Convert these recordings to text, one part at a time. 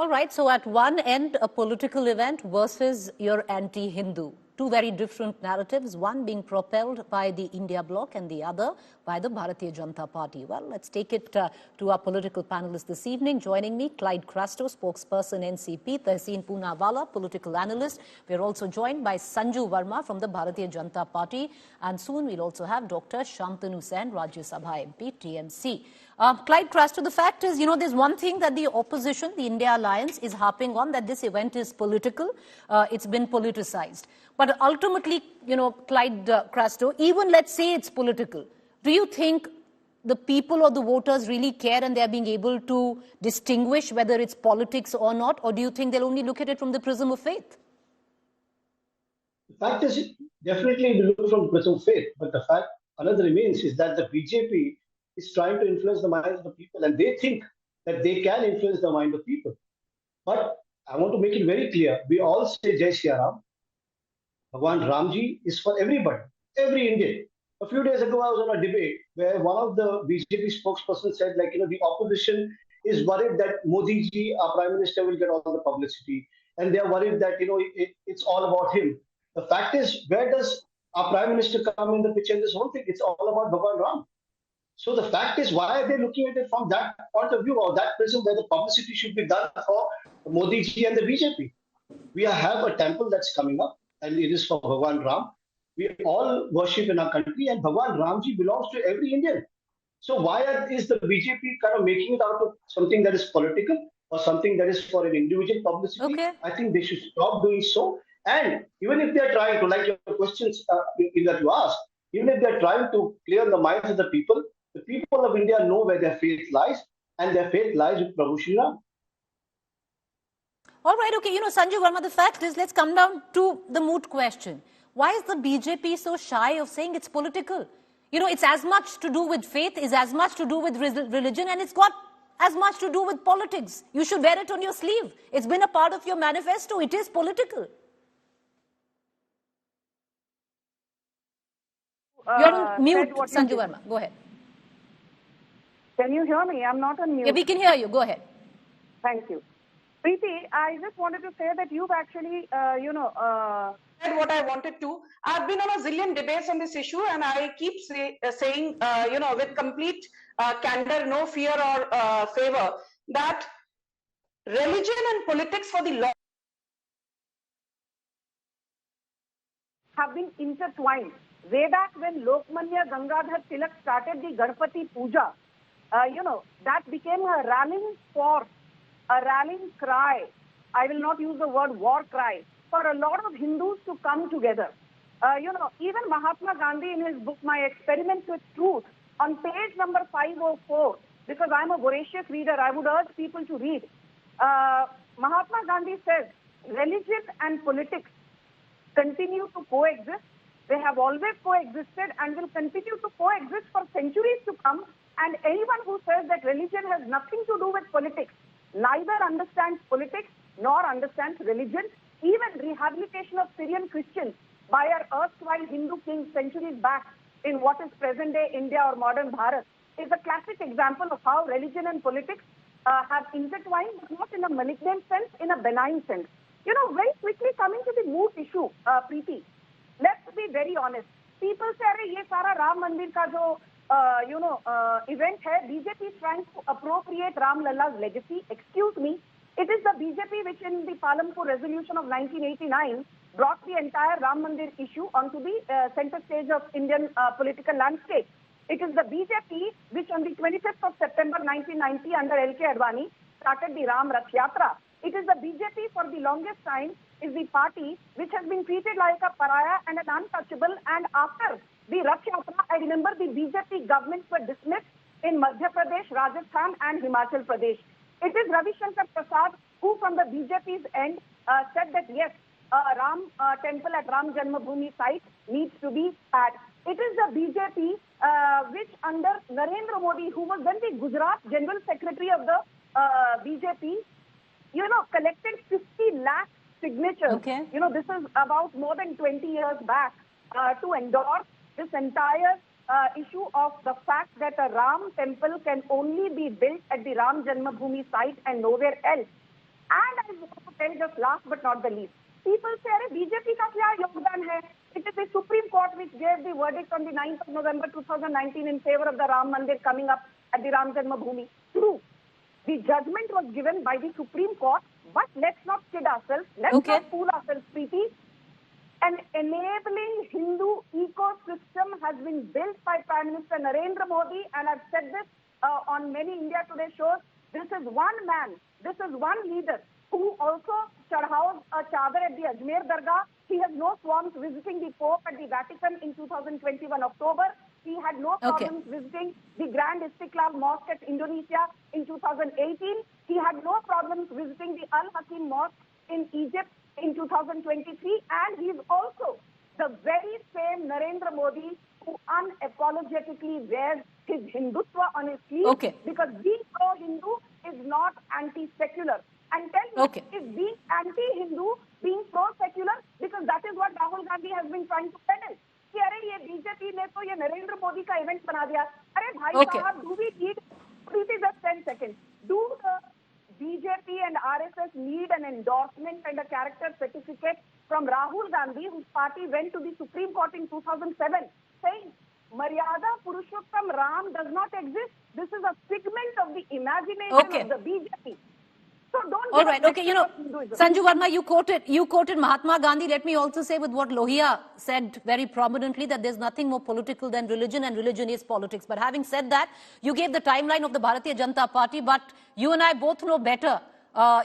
All right, so at one end, a political event versus your anti-Hindu. Two very different narratives, one being propelled by the India Bloc and the other by the Bharatiya Janata Party. Well, let's take it to our political panelists this evening. Joining me, Clyde Crasto, spokesperson NCP, Tehseen Poonawalla, political analyst. We're also joined by Sanju Verma from the Bharatiya Janata Party. And soon we'll also have Dr. Shantanu Sen, Rajya Sabha MP, TMC. Clyde Crasto, the fact is, there's one thing that the opposition, the India Alliance, is harping on, that this event is political. It's been politicized. But ultimately, Clyde Crasto, even let's say it's political, do you think the people or the voters really care and they're being able to distinguish whether it's politics or not? Or do you think they'll only look at it from the prism of faith? The fact is, definitely we look from the prism of faith. But the fact, another remains, is that the BJP is trying to influence the minds of the people, and they think that they can influence the mind of people. But I want to make it very clear, we all say Jai Shri Ram. Bhagwan Ramji is for everybody, every Indian. A few days ago, I was on a debate where one of the BJP spokespersons said, the opposition is worried that Modi ji, our Prime Minister, will get all the publicity. And they're worried that, it's all about him. The fact is, where does our Prime Minister come in the picture in this whole thing? It's all about Bhagwan Ram. So the fact is, why are they looking at it from that point of view, or that prism where the publicity should be done for Modi ji and the BJP? We have a temple that's coming up, and it is for Bhagwan Ram. We all worship in our country, and Bhagwan Ramji belongs to every Indian. So why is the BJP kind of making it out of something that is political or something that is for an individual publicity? Okay. I think they should stop doing so. And even if they're trying to, like your questions that you asked, even if they're trying to clear the minds of the people of India know where their faith lies, and their faith lies with Prabhu Shri Ram. All right, okay, Sanju Verma, the fact is, let's come down to the moot question. Why is the BJP so shy of saying it's political? It's as much to do with faith, is as much to do with religion, and it's got as much to do with politics. You should wear it on your sleeve. It's been a part of your manifesto. It is political. You're on mute, Sanju Verma. Go ahead. Can you hear me? I'm not on mute. Yeah, we can hear you. Go ahead. Thank you. Preeti, I just wanted to say that you've actually, said what I wanted to. I've been on a zillion debates on this issue, and I keep saying, with complete candor, no fear or favor, that religion and politics for the law have been intertwined. Way back when Lokmanya Gangadhar Tilak started the Ganpati Puja, that became a rallying force, a rallying cry. I will not use the word war cry, for a lot of Hindus to come together. Even Mahatma Gandhi in his book, My Experiments with Truth, on page number 504, because I'm a voracious reader, I would urge people to read. Mahatma Gandhi says, religion and politics continue to coexist. They have always coexisted and will continue to coexist for centuries to come. And anyone who says that religion has nothing to do with politics neither understands politics nor understands religion. Even rehabilitation of Syrian Christians by our erstwhile Hindu kings centuries back in what is present-day India or modern Bharat is a classic example of how religion and politics have intertwined, but not in a malignant sense, in a benign sense. Very quickly coming to the moot issue, Preeti, let's be very honest. People say, "Arey, ye sara Ram Mandir ka jo event hai, BJP is trying to appropriate Ram Lalla's legacy." Excuse me, it is the BJP which in the Palampur resolution of 1989 brought the entire Ram Mandir issue onto the center stage of Indian political landscape. It is the BJP which on the 25th of September 1990 under L.K. Advani started the Ram Rath Yatra. It is the BJP for the longest time is the party which has been treated like a pariah and an untouchable, and after the Rath Yatra, I remember the BJP governments were dismissed in Madhya Pradesh, Rajasthan and Himachal Pradesh. It is Ravi Shankar Prasad who from the BJP's end said that yes, Ram temple at Ram Janmabhoomi site needs to be had. It is the BJP which under Narendra Modi, who was then the Gujarat General Secretary of the BJP, collected 50 lakh signatures. Okay. This is about more than 20 years back to endorse this entire issue of the fact that a Ram temple can only be built at the Ram Janmabhoomi site and nowhere else. And I want to tell just last but not the least, people say, "Arey, BJP ka kya yogdan hai?" It is the Supreme Court which gave the verdict on the 9th of November 2019 in favor of the Ram Mandir coming up at the Ram Janmabhoomi. True. The judgment was given by the Supreme Court, but let's not kid ourselves. Let's not fool ourselves, Preeti. An enabling Hindu ecosystem has been built by Prime Minister Narendra Modi, and I've said this on many India Today shows. This is one man, this is one leader who also chadhaus a chadar at the Ajmer Dargah. He has no qualms visiting the Pope at the Vatican in 2021 October. He had no problems visiting the Grand Istiklal Mosque at Indonesia in 2018. He had no problems visiting the Al Hakim Mosque in Egypt in 2023. And he is also the very same Narendra Modi who unapologetically wears his Hindutva on his sleeve, because being pro-Hindu is not anti-secular. And tell me, is being anti-Hindu being pro-secular? Because that is what Rahul Gandhi has been trying to peddle. कि अरे ये BJP ने तो ये नरेंद्र मोदी का event बना दिया. अरे भाई साहब, do we need, just 10 seconds, do the BJP and RSS need an endorsement and a character certificate from Rahul Gandhi, whose party went to the Supreme Court in 2007 saying Maryada Purushottam Ram does not exist? This is a figment of the imagination of the BJP. So don't. All right. Okay. You know, Sanju Verma, you quoted Mahatma Gandhi. Let me also say with what Lohia said very prominently, that there's nothing more political than religion, and religion is politics. But having said that, you gave the timeline of the Bharatiya Janata Party, but you and I both know better.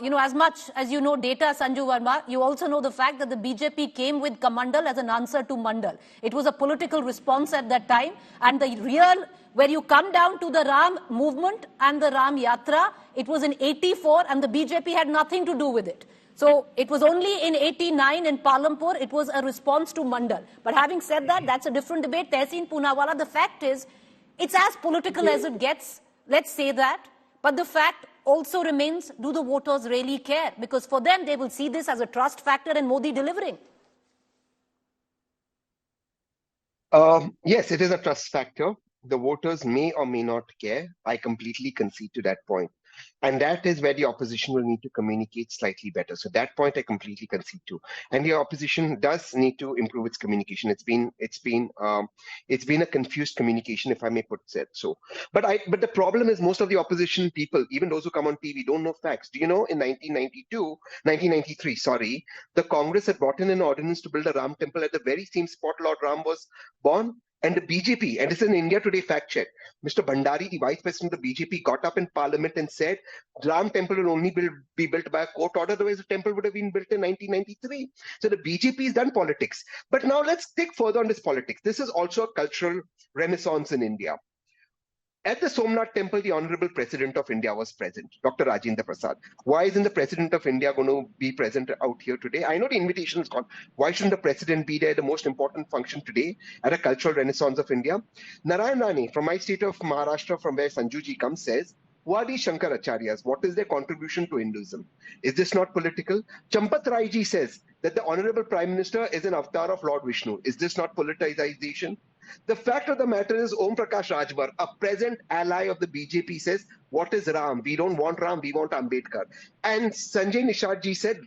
You know, as much as you know data, Sanju Verma, you also know the fact that the BJP came with Kamandal as an answer to Mandal. It was a political response at that time, and the real, where you come down to the Ram movement and the Ram Yatra, it was in 84 and the BJP had nothing to do with it. So it was only in 89 in Palampur, it was a response to Mandal. But having said that, that's a different debate. Tehseen, Poonawalla, the fact is, it's as political as it gets, let's say that. But the fact also remains, do the voters really care? Because for them, they will see this as a trust factor and Modi delivering. Yes, it is a trust factor. The voters may or may not care. I completely concede to that point. And that is where the opposition will need to communicate slightly better. So that point I completely concede to. And the opposition does need to improve its communication. It's been a confused communication, if I may put it so. But the problem is most of the opposition people, even those who come on TV, don't know facts. Do you know in 1993, the Congress had brought in an ordinance to build a Ram temple at the very same spot Lord Ram was born? And the BJP, and this is an India Today fact check, Mr. Bhandari, the vice president of the BJP, got up in parliament and said, Ram temple will only be built by a court order, otherwise the temple would have been built in 1993. So the BJP has done politics. But now let's dig further on this politics. This is also a cultural renaissance in India. At the Somnath temple, the Honorable President of India was present, Dr. Rajendra Prasad. Why isn't the President of India going to be present out here today? I know the invitation is gone. Why shouldn't the President be there, the most important function today at a cultural renaissance of India? Narayan Rani, from my state of Maharashtra, from where Sanju ji comes, says, who are these Shankaracharyas? What is their contribution to Hinduism? Is this not political? Champat Rai ji says that the Honorable Prime Minister is an avatar of Lord Vishnu. Is this not politicization? The fact of the matter is, Om Prakash Rajbar, a present ally of the BJP, says, what is Ram? We don't want Ram, we want Ambedkar. And Sanjay Nishad ji says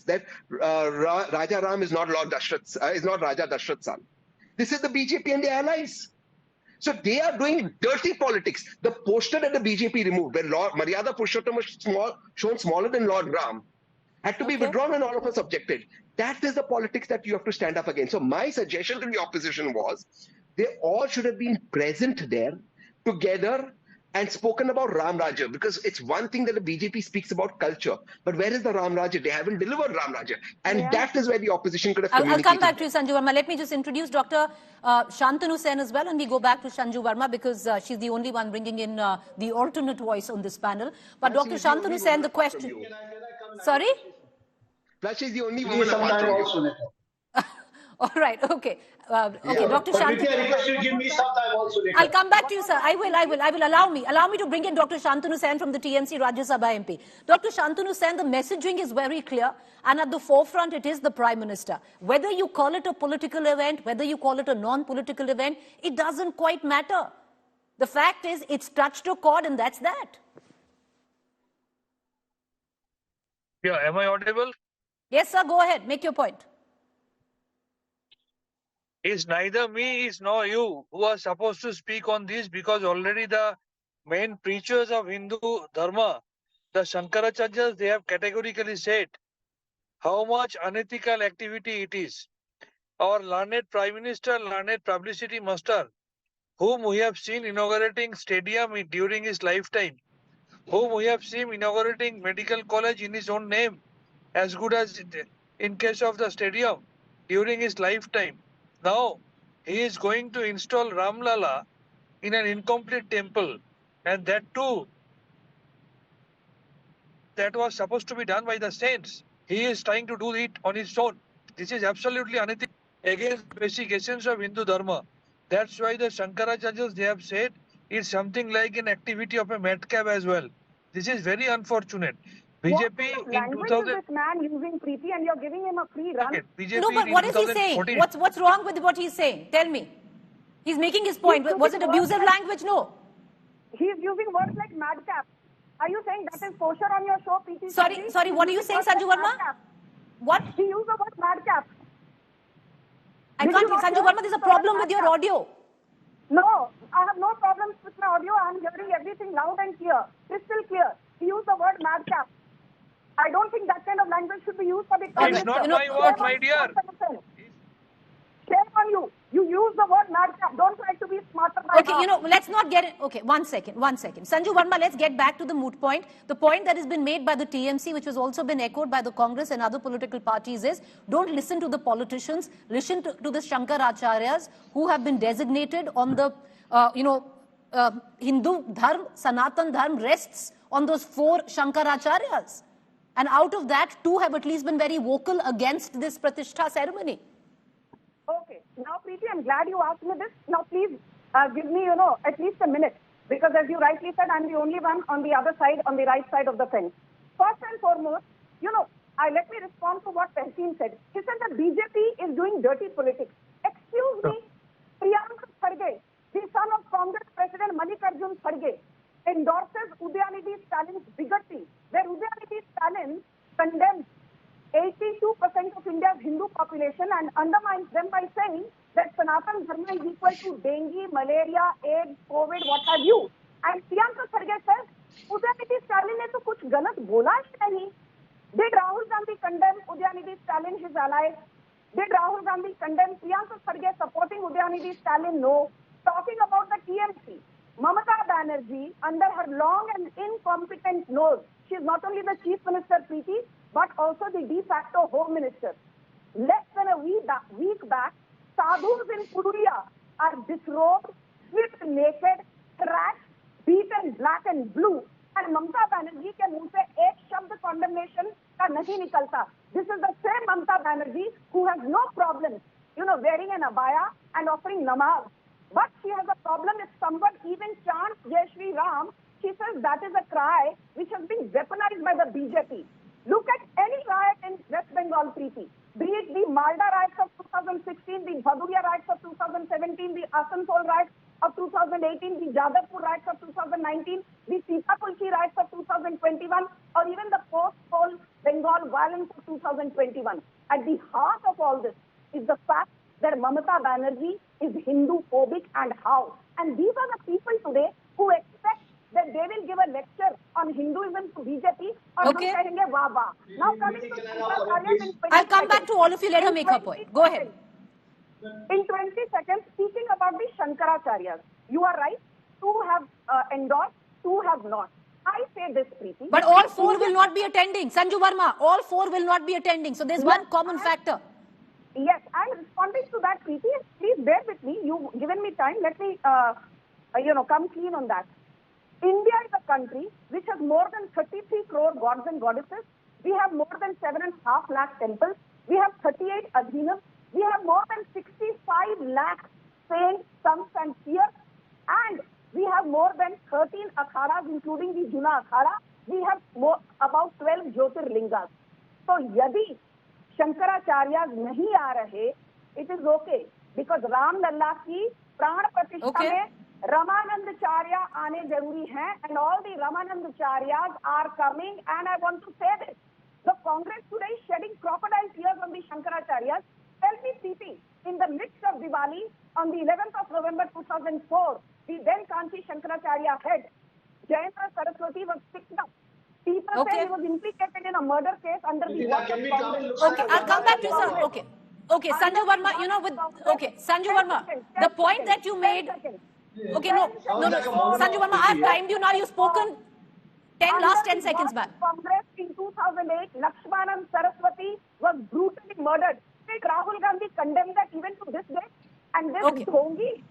that Raja Ram is not Raja Dashrath's son. This is the BJP and the allies. So they are doing dirty politics. The poster that the BJP removed, where Lord Maryada Purushottam was shown smaller than Lord Ram, had to be withdrawn and all of us objected. That is the politics that you have to stand up against. So my suggestion to the opposition was, they all should have been present there together and spoken about Ram Rajya, because it's one thing that the BJP speaks about culture, but where is the Ram Rajya? They haven't delivered Ram Rajya. And that is where the opposition could have communicated. I'll come back to you, Sanju Verma. Let me just introduce Dr. Shantanu Sen as well, and we go back to Sanju Verma because she's the only one bringing in the alternate voice on this panel. But Dr. Shantanu Sen, the question... Sorry? Plus, she's the only woman apart from you. All right, okay. Okay, Dr. Shantanu. I request you give me some time also later. I'll come back to you, sir. I will. Allow me to bring in Dr. Shantanu Sen from the TNC Rajya Sabha MP. Dr. Shantanu Sen, the messaging is very clear, and at the forefront it is the Prime Minister. Whether you call it a political event, whether you call it a non-political event, it doesn't quite matter. The fact is, it's touched a chord, and that's that. Yeah, am I audible? Yes, sir, go ahead. Make your point. It's neither me, it's nor you who are supposed to speak on this, because already the main preachers of Hindu Dharma, the Shankaracharyas, they have categorically said how much unethical activity it is. Our learned Prime Minister, learned publicity master, whom we have seen inaugurating stadium during his lifetime, whom we have seen inaugurating medical college in his own name, as good as in case of the stadium during his lifetime. Now he is going to install Ramlala in an incomplete temple, and that too, that was supposed to be done by the saints. He is trying to do it on his own. This is absolutely unethical, against basic essence of Hindu Dharma. That's why the Shankaracharyas, they have said it's something like an activity of a madcap as well. This is very unfortunate. What BJP kind of in language 2000. is this man using, Preeti, and you're giving him a free run? BJP No, but in what is he saying? 2014. What's wrong with what he's saying? Tell me. He's making his point. He's Was it using words abusive like- language? No. He's using words like madcap. Are you saying that is kosher on your show, Preeti? Sorry, Sanji? sorry, He's what are you using saying, words Sanju like Verma? madcap. What? He used the word madcap. I Did can't you hear. not Sanju hear Verma, there's a the word problem with your madcap? audio. No, I have no problems with my audio. I'm hearing everything loud and clear, crystal clear. He used the word madcap. I don't think that kind of language should be used for the Prime It's Minister. not my okay. word, my dear. Shame on you. You use the word madcap. Don't try to be smarter than Okay, half. let's not get it. Okay, one second. Sanju Verma, let's get back to the moot point. The point that has been made by the TMC, which has also been echoed by the Congress and other political parties, is don't listen to the politicians, listen to the Shankaracharyas who have been designated on the, Hindu Dharma, Sanatan Dharma rests on those 4 Shankaracharyas. And out of that, 2 have at least been very vocal against this Pratishtha ceremony. Okay. Now, Preeti, I'm glad you asked me this. Now, please give me, at least a minute. Because as you rightly said, I'm the only one on the other side, on the right side of the fence. First and foremost, let me respond to what Tehseen said. He said that BJP is doing dirty politics. Excuse me, Priyanka Kharge, the son of Congress President Mallikarjun Kharge, endorses Udayanidhi Stalin's bigotry, where Udayanidhi Stalin condemns 82% of India's Hindu population and undermines them by saying that Sanatan Dharma is equal to dengue, malaria, AIDS, COVID, what have you. And Priyanka Kharge says, Udayanidhi Stalin ne to kuch galat bola hi nahi. Did Rahul Gandhi condemn Udayanidhi Stalin, his ally? Did Rahul Gandhi condemn Priyanka Kharge supporting Udayanidhi Stalin? No. Talking about the TMC, Mamata Banerjee, under her long and incompetent nose, she is not only the Chief Minister, Preeti, but also the de facto Home Minister. Less than a week back, sadhus in Purulia are disrobed, stripped naked, thrashed, beaten black and blue, and Mamata Banerjee ke muh se ek shabd condemnation ka nahi nikalta. This is the same Mamata Banerjee who has no problem, wearing an abaya and offering namaz. But she has a problem if someone even chants Jai Shri Ram. She says that is a cry which has been weaponized by the BJP. Look at any riot in West Bengal, Preeti. Be it the Malda riots of 2016, the Bhaduria riots of 2017, the Asansol riots of 2018, the Jadavpur riots of 2019, the Sitapulchi riots of 2021, or even the post-poll Bengal violence of 2021. At the heart of all this is the fact that Mamata Banerjee is Hindu-phobic, and how. And these are the people today who expect that they will give a lecture on Hinduism to BJP or Okay. hum kahenge wah wah. Now coming to Shankaracharyas in 20 I'll come back seconds. to all of you. Let her In make her 20 point. Go ahead. seconds. In 20 seconds, speaking about the Shankaracharyas, you are right. 2 have endorsed, 2 have not. I say this, Preeti. But all 4 will not be attending. Sanju Verma, all 4 will not be attending. So there's one common factor. Yes, I'm responding to that, Preeti. Please bear with me. You've given me time. Let me, come clean on that. India is a country which has more than 33 crore gods and goddesses. We have more than 7.5 lakh temples. We have 38 adhinams. We have more than 65 lakh saints, sons and seers. And we have more than 13 akharas, including the Juna akhara. We have about 12 Jyotirlingas. So, yadi Shankaracharyas nahi aa rahe, it is okay. Because Ram Lalla ki Pran Pratishtha mein Ramanandacharya aane zaruri hain, and all the Ramanandacharyas are coming, and I want to say this. The Congress today is shedding crocodile tears on the Shankaracharyas. Tell me, Preeti, in the midst of Diwali, on the 11th of November 2004, the then Kanchi Shankaracharya head, Janata Saraswati, was picked up. People say he was implicated in a murder case under the watch of Congress. Okay, I'll come back to you, sir. Okay. Okay, Sanju Verma, you know, Sanju Verma, the point that you made, okay, no, Sanju Verma, I've timed you now, you've spoken 10 seconds back. Congress in 2008, Lakshmanan Saraswati was brutally murdered. Did Rahul Gandhi condemn that even to this day? And this Dhongi,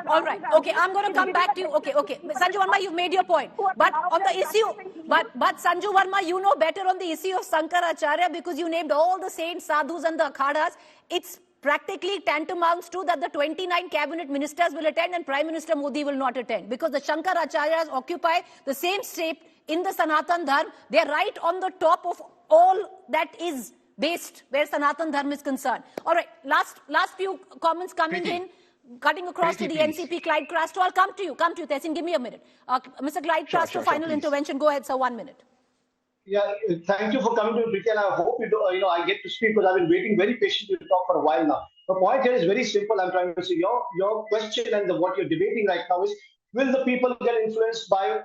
all right, okay, I'm going to come back to you. Okay, Sanju Verma, you've made your point. But on the issue, but Sanju Verma, you know better on the issue of Shankaracharya because you named all the saints, sadhus and the akhadas. It's practically tantamounts to that the 29 cabinet ministers will attend and Prime Minister Modi will not attend because the Shankaracharyas occupy the same state in the Sanatan Dharma. They're right on the top of all that is based where Sanatan Dharma is concerned. All right, last few comments coming in, cutting across to the NCP, Clyde Crasto. I'll come to you, Tehseen, give me a minute. Mr. Clyde Crasto, final intervention. Go ahead, sir, 1 minute. Yeah, thank you for coming to Preeti, and I hope I get to speak because I've been waiting very patiently to talk for a while now. The point here is very simple. I'm trying to say your question and what you're debating right now is, will the people get influenced by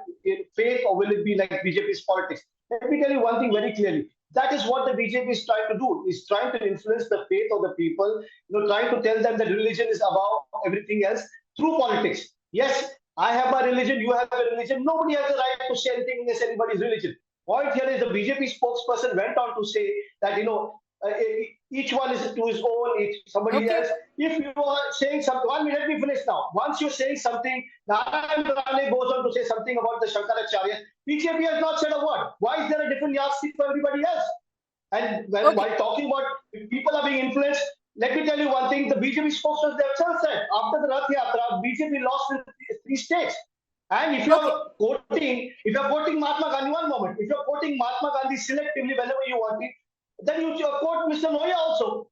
faith or will it be like BJP's politics? Let me tell you one thing very clearly. That is what the BJP is trying to do, is trying to influence the faith of the people, trying to tell them that religion is above everything else through politics. Yes, I have my religion, you have a religion. Nobody has the right to say anything against anybody's religion. Point here is the BJP spokesperson went on to say that, each one is to his own, somebody else. If you are saying something, 1 minute, let me finish now. Once you're saying something, Narayan Rane goes on to say something about the Shankaracharya. BJP has not said a word. Why is there a different yardstick for everybody else? And while talking about if people are being influenced, let me tell you one thing. The BJP spokesperson themselves said, after the Rath Yatra, BJP lost in 3 states. And if you're quoting Mahatma Gandhi, one moment, if you're quoting Mahatma Gandhi selectively whenever you want it, then you quote Mr. Noya also.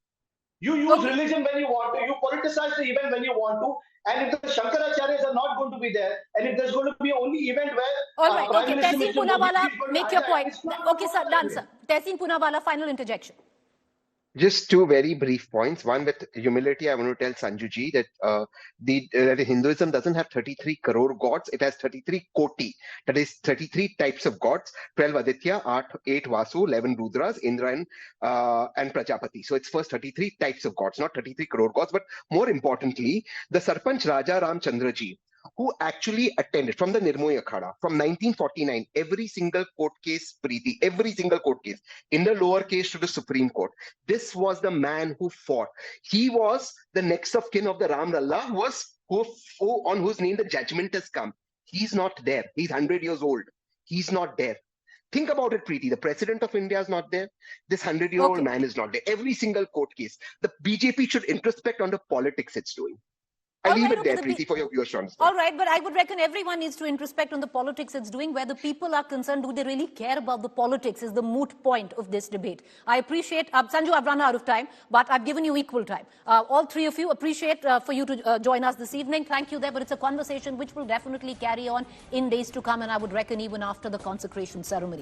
You use religion when you want to, you politicize the event when you want to, and if the Shankaracharyas are not going to be there, and if there's going to be only event where... All right, Tehseen Poonawalla, make your point. Okay, sir, done, sir. Tehseen Poonawalla, final interjection. Just 2 very brief points. One, with humility, I want to tell Sanju ji that Hinduism doesn't have 33 crore gods. It has 33 koti. That is 33 types of gods. 12 Aditya, 8 Vasu, 11 Rudras, Indra and Prajapati. So it's first 33 types of gods, not 33 crore gods. But more importantly, the Sarpanch Raja Ramchandra ji, who actually attended from the Nirmoy Akhada from 1949, every single court case, Preeti, every single court case, in the lower case to the Supreme Court. This was the man who fought. He was the next of kin of the Ram Lalla, on whose name the judgment has come. He's not there. He's 100 years old. He's not there. Think about it, Preeti. The president of India is not there. This 100-year-old man is not there. Every single court case. The BJP should introspect on the politics it's doing. I leave it there, Preeti, for your viewers. All right, but I would reckon everyone needs to introspect on the politics it's doing. Where the people are concerned, do they really care about the politics is the moot point of this debate. I appreciate, Sanju, I've run out of time, but I've given you equal time. All 3 of you, appreciate for you to join us this evening. Thank you there, but it's a conversation which will definitely carry on in days to come, and I would reckon even after the consecration ceremony.